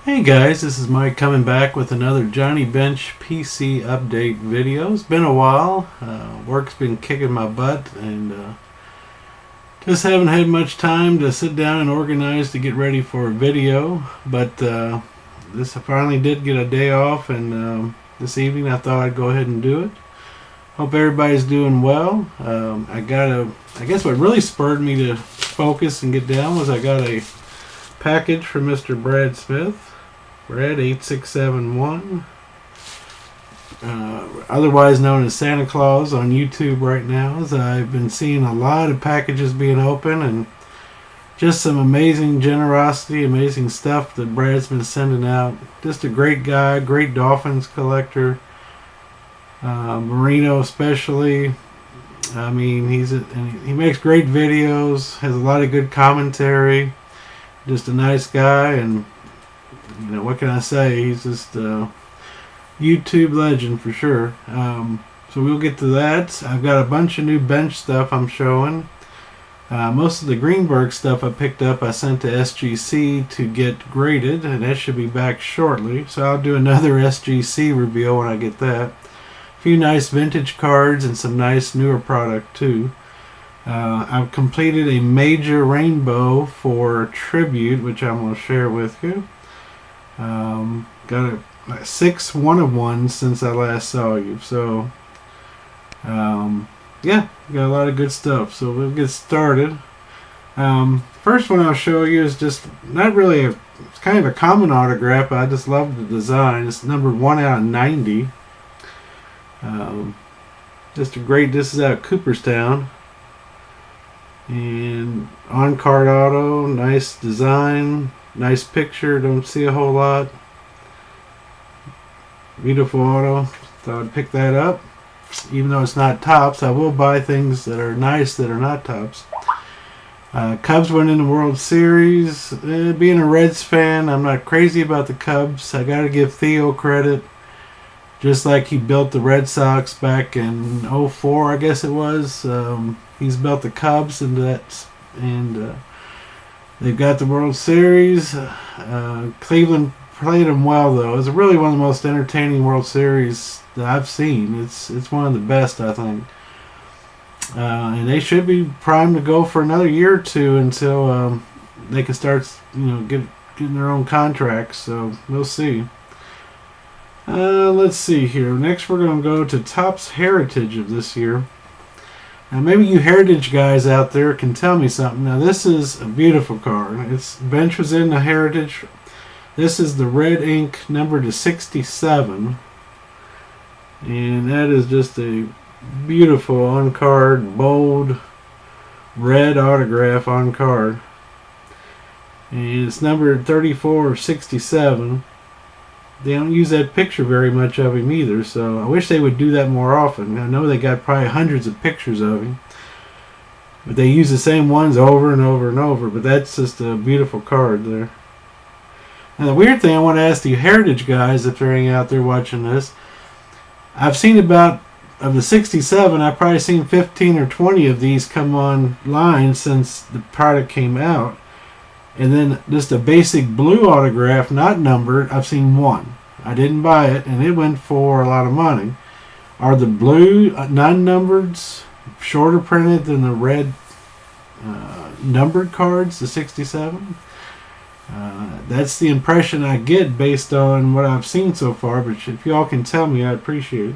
Hey guys, this is Mike coming back with another Johnny Bench PC update video. It's been a while. Work's been kicking my butt and just haven't had much time to sit down and organize to get ready for a video. But this I finally did get a day off, and this evening I thought I'd go ahead and do it. Hope everybody's doing well. I guess what really spurred me to focus and get down was I got a package from Mr. Brad Smith. Brad8671, otherwise known as Santa Claus on YouTube right now. As I've been seeing a lot of packages being open and just some amazing generosity, amazing stuff that Brad's been sending out. Just a great guy, great Dolphins collector, Merino especially. I mean, he makes great videos, has a lot of good commentary, just a nice guy, and you know, what can I say? He's just a YouTube legend for sure. So we'll get to that. I've got a bunch of new bench stuff I'm showing. Most of the Greenberg stuff I picked up I sent to SGC to get graded, and that should be back shortly. So I'll do another SGC reveal when I get that. A few nice vintage cards and some nice newer product too. I've completed a major rainbow for Tribute, which I'm going to share with you. Got a 6 1-of-1s since I last saw you, so yeah, got a lot of good stuff. So we'll get started. First one I'll show you is just not really it's kind of a common autograph, but I just love the design. It's numbered 1 out of 90. Just a great. This is out of Cooperstown, and on card auto, nice design. Nice picture, don't see a whole lot. Beautiful auto. Thought I'd pick that up. Even though it's not tops, I will buy things that are nice that are not tops. Cubs went in the World Series. Being a Reds fan, I'm not crazy about the Cubs. I gotta give Theo credit. Just like he built the Red Sox back in '04, I guess it was. He's built the Cubs into that, and they've got the World Series. Cleveland played them well, though. It's really one of the most entertaining World Series that I've seen. It's one of the best, I think. And they should be primed to go for another year or two until they can start, getting their own contracts. So we'll see. Let's see here. Next, we're going to go to Topps Heritage of this year. Now, maybe you Heritage guys out there can tell me something. Now, this is a beautiful card. Its bench was in the Heritage. This is the red ink numbered to 67. And that is just a beautiful on-card, bold, red autograph on card. And it's numbered 34 of 67. They don't use that picture very much of him either, so I wish they would do that more often. I know they got probably hundreds of pictures of him, but they use the same ones over and over and over. But that's just a beautiful card there. Now, the weird thing I want to ask the Heritage guys, if they're any out there watching this, I've seen about, of the 67, I've probably seen 15 or 20 of these come online since the product came out. And then just a basic blue autograph, not numbered, I've seen one. I didn't buy it, and it went for a lot of money. Are the blue non-numbereds shorter printed than the red numbered cards, the 67? That's the impression I get based on what I've seen so far, but if y'all can tell me, I'd appreciate it.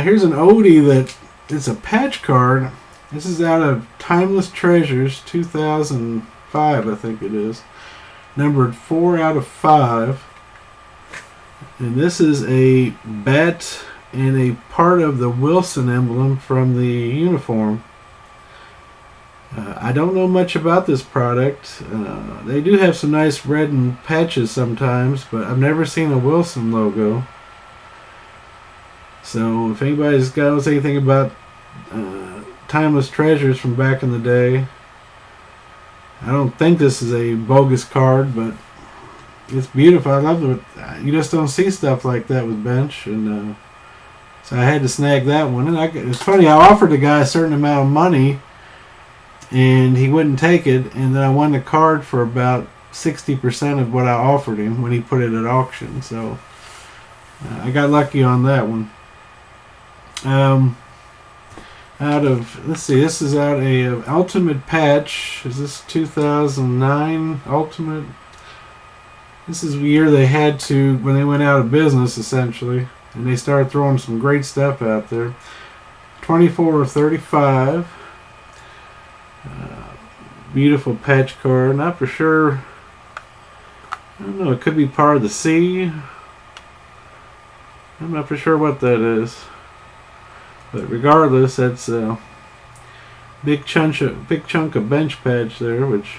Here's an oldie that it's a patch card. This is out of Timeless Treasures 2005, I think it is. Numbered 4 out of 5. And this is a bat and a part of the Wilson emblem from the uniform. I don't know much about this product. They do have some nice red and patches sometimes, but I've never seen a Wilson logo. So if anybody's got anything about Timeless Treasures from back in the day, I don't think this is a bogus card, but it's beautiful. I love it. You just don't see stuff like that with bench, and so I had to snag that one. And it's funny, I offered the guy a certain amount of money, and he wouldn't take it, and then I won the card for about 60% of what I offered him when he put it at auction. So I got lucky on that one. Out of, let's see, this is out a Ultimate patch. Is this 2009 Ultimate? This is the year they had to, when they went out of business essentially, and they started throwing some great stuff out there. 24 of 35. Beautiful patch card. Not for sure. I don't know. It could be part of the sea. I'm not for sure what that is. But regardless, that's a big chunk of bench patch there, which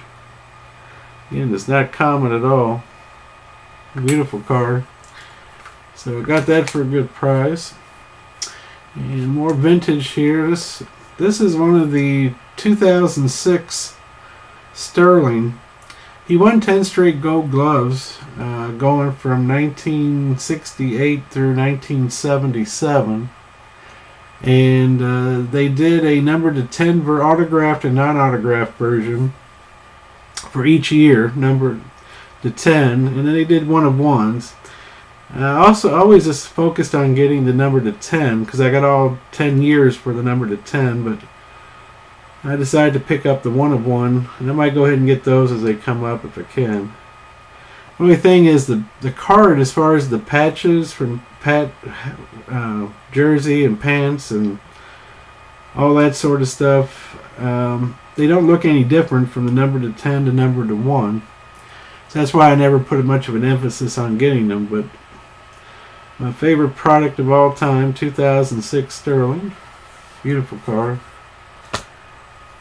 again is not common at all. Beautiful card. So I got that for a good price. And more vintage here. This is one of the 2006 Sterling. He won 10 straight gold gloves, going from 1968 through 1977. And they did a number to 10 autographed and non-autographed version for each year, numbered to 10, and then they did one of ones. Also, always just focused on getting the number to 10 because I got all 10 years for the number to 10, but I decided to pick up the one of one, and I might go ahead and get those as they come up if I can. The only thing is the card, as far as the patches from jersey and pants and all that sort of stuff, they don't look any different from the number to 10 to number to 1. So that's why I never put much of an emphasis on getting them. But my favorite product of all time, 2006 Sterling. Beautiful card.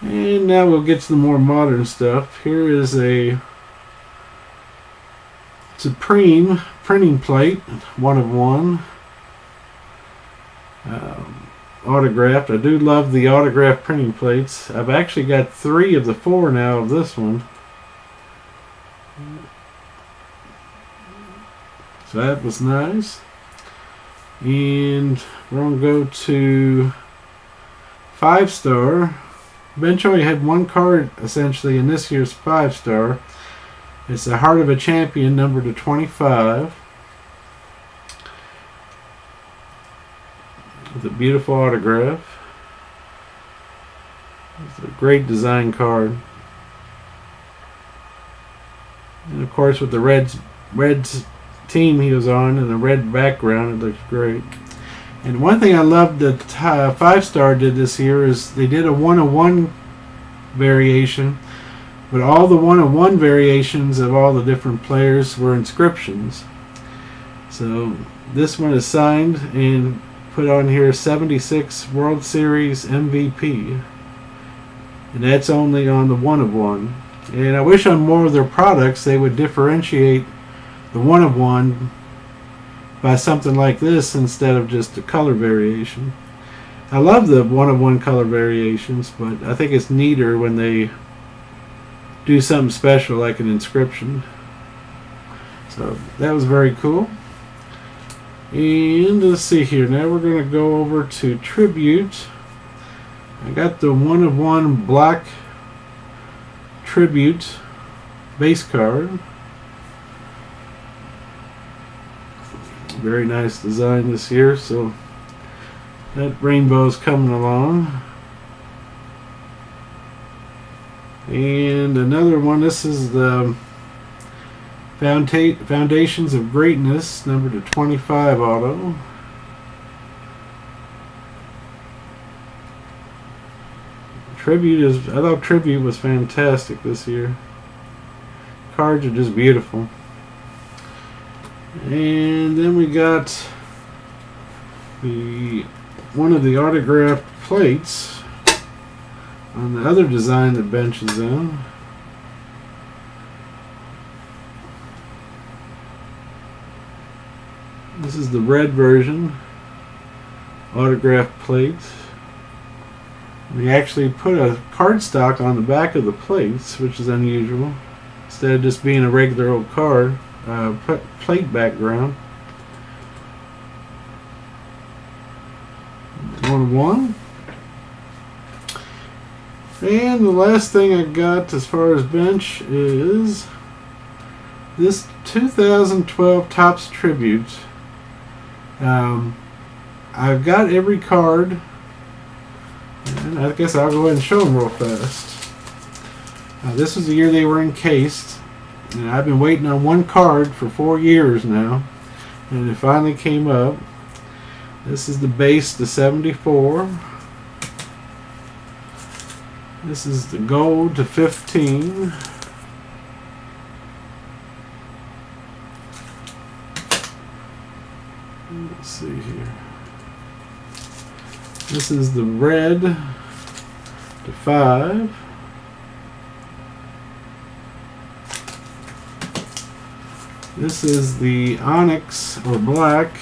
And now we'll get to the more modern stuff. Here is a Supreme printing plate, one of one. Autographed. I do love the autographed printing plates. I've actually got 3 of the 4 now of this one. So that was nice. And we're going to go to 5-star. Bench only had one card essentially in this year's 5-star. It's the Heart of a Champion, number to 25. With a beautiful autograph. It's a great design card. And of course with the Reds team he was on and the red background, it looks great. And one thing I loved that 5-star did this year is they did a 1-of-1 variation, but all the 1-of-1 variations of all the different players were inscriptions. So this one is signed and put on here 76 World Series MVP, and that's only on the 1-of-1. And I wish on more of their products they would differentiate the 1-of-1 by something like this instead of just a color variation. I love the 1-of-1 color variations, but I think it's neater when they do something special like an inscription. So that was very cool. And let's see here. Now we're going to go over to Tribute. I got the 1-of-1 black Tribute base card. Very nice design this year, so that rainbow's coming along. And another one, this is the Foundations of Greatness, number to 25 auto. I thought Tribute was fantastic this year. Cards are just beautiful. And then we got one of the autographed plates on the other design that Bench is in. This is the red version autographed plate. They actually put a cardstock on the back of the plates, which is unusual, instead of just being a regular old card. Plate background. 1-of-1. And the last thing I got as far as Bench is This 2012 Topps Tribute. I've got every card, and I guess I'll go ahead and show them real fast. This was the year they were encased, and I've been waiting on one card for 4 years now, and it finally came up. This is the base to 74. This is the gold to 15. Let's see here. This is the red to 5. This is the onyx or black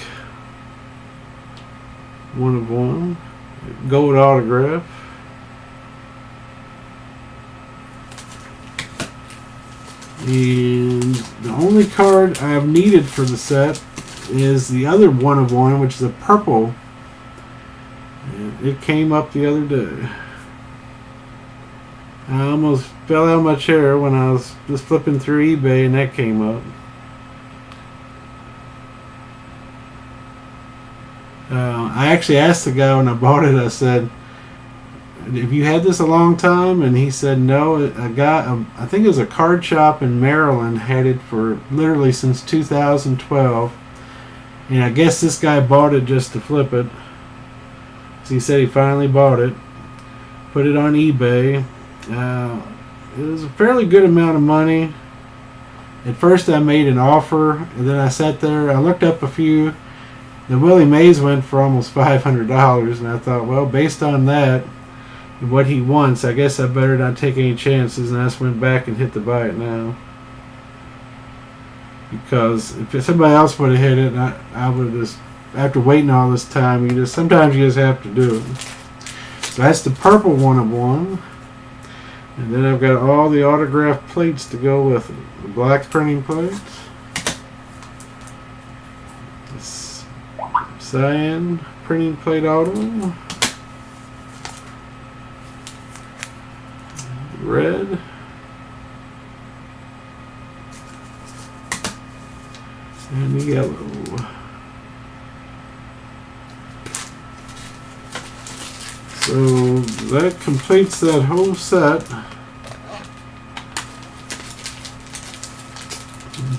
1 of 1 gold autograph. And the only card I've needed for the set is the other 1 of 1, which is a purple. And it came up the other day. I almost fell out of my chair when I was just flipping through eBay and that came up. I actually asked the guy when I bought it, I said, have you had this a long time? And he said no. A guy, I think it was a card shop in Maryland, had it for literally since 2012. And I guess this guy bought it just to flip it. So he said he finally bought it, put it on eBay. It was a fairly good amount of money. At first I made an offer, and then I sat there, I looked up a few. The Willie Mays went for almost $500, and I thought, well, based on that and what he wants, I guess I better not take any chances, and I just went back and hit the buy it now. Because if somebody else would have hit it, I would have just, after waiting all this time, sometimes you just have to do it. So that's the purple 1 of 1. And then I've got all the autograph plates to go with it. The black printing plates. This cyan printing plate auto. Red. And the yellow. So that completes that whole set.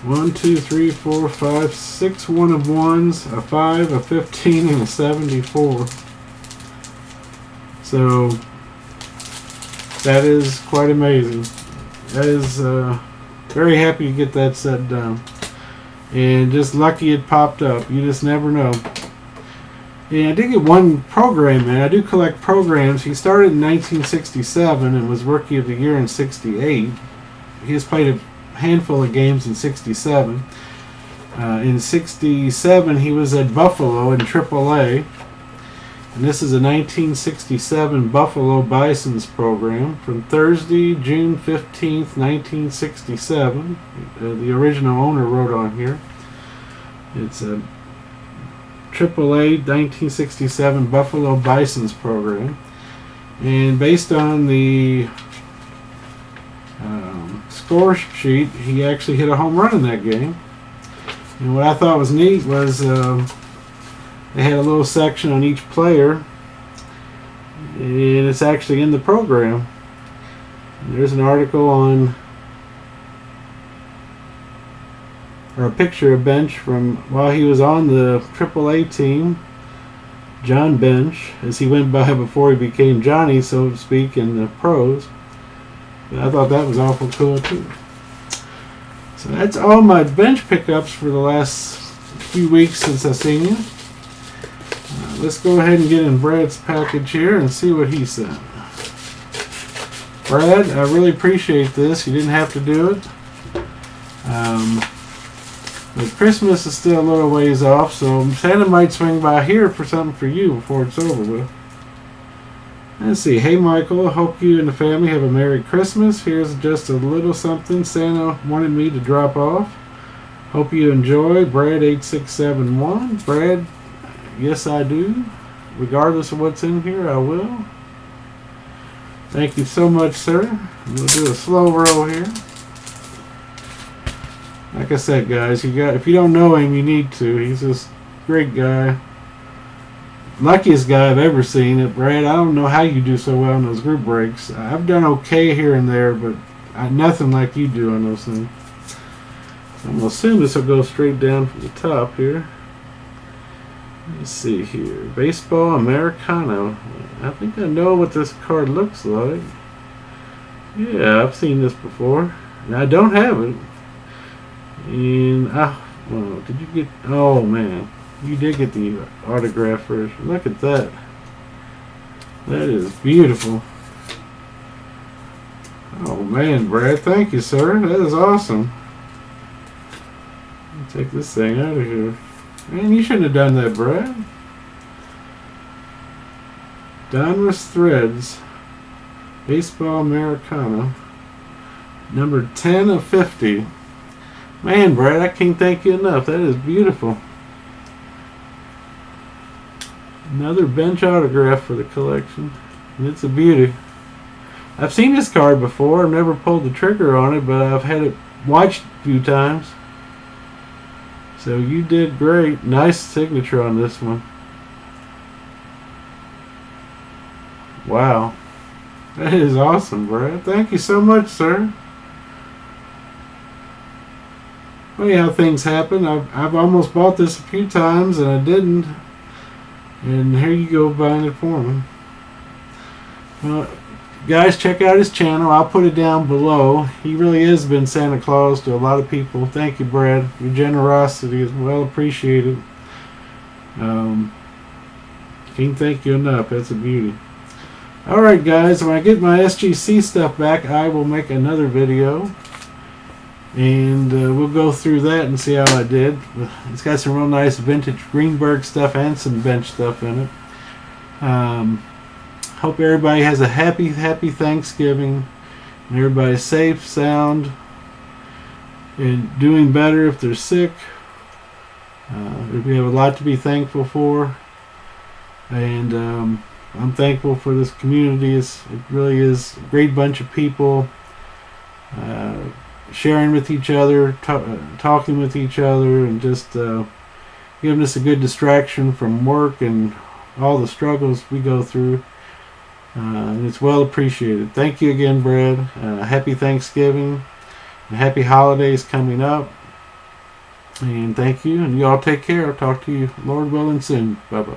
1, 2, 3, 4, 5, 6 1 of 1s, a 5, a 15, and a 74. So that is quite amazing. That is very happy to get that set done. And just lucky it popped up. You just never know. And I did get one program in. I do collect programs. He started in 1967 and was Rookie of the Year in 68. He has played a handful of games in 67. In 67 he was at Buffalo in AAA. And this is a 1967 Buffalo Bisons program from Thursday, June 15th, 1967. The original owner wrote on here. It's a AAA 1967 Buffalo Bisons program. And based on the score sheet, he actually hit a home run in that game. And what I thought was neat was they had a little section on each player, and it's actually in the program. And there's an article on, or a picture of Bench from while he was on the AAA team, John Bench, as he went by before he became Johnny, so to speak, in the pros. But I thought that was awful cool too. So that's all my bench pickups for the last few weeks since I've seen you. Let's go ahead and get in Brad's package here and see what he sent. Brad, I really appreciate this. You didn't have to do it. But Christmas is still a little ways off, so Santa might swing by here for something for you before it's over with. Let's see. Hey Michael, I hope you and the family have a Merry Christmas. Here's just a little something Santa wanted me to drop off. Hope you enjoy. Brad8671. Brad, yes I do. Regardless of what's in here, I will. Thank you so much, sir. We'll do a slow roll here. Like I said, guys, if you don't know him, you need to. He's just a great guy. Luckiest guy I've ever seen it, Brad. I don't know how you do so well in those group breaks. I've done okay here and there, but nothing like you do on those things. I'm going to assume this will go straight down from the top here. Let's see here. Baseball Americano. I think I know what this card looks like. Yeah, I've seen this before. And I don't have it. And, well, did you get... Oh, man. You did get the autograph version. Look at that. That is beautiful. Oh, man, Brad. Thank you, sir. That is awesome. Take this thing out of here. Man, you shouldn't have done that, Brad. Donruss Threads. Baseball Americano. Number 10 of 50. Man, Brad, I can't thank you enough. That is beautiful. Another bench autograph for the collection. And it's a beauty. I've seen this card before. I've never pulled the trigger on it, but I've had it watched a few times. So you did great. Nice signature on this one. Wow. That is awesome, Brad. Thank you so much, sir. Funny how things happen. I've almost bought this a few times and I didn't. And here you go buying it for me. Well, guys, check out his channel. I'll put it down below. He really has been Santa Claus to a lot of people. Thank you, Brad. Your generosity is well appreciated. Can't thank you enough. That's a beauty. Alright, guys, when I get my SGC stuff back, I will make another video. And we'll go through that and see how I did. It's got some real nice vintage Greenberg stuff and some bench stuff in it. Hope everybody has a happy Thanksgiving. And everybody's safe, sound, and doing better if they're sick. We have a lot to be thankful for. And I'm thankful for this community. It really is a great bunch of people. Sharing with each other, talking with each other, and just giving us a good distraction from work and all the struggles we go through. And it's well appreciated. Thank you again, Brad. Happy Thanksgiving and happy holidays coming up. And thank you, and you all take care. I'll talk to you, Lord willing, soon. Bye-bye.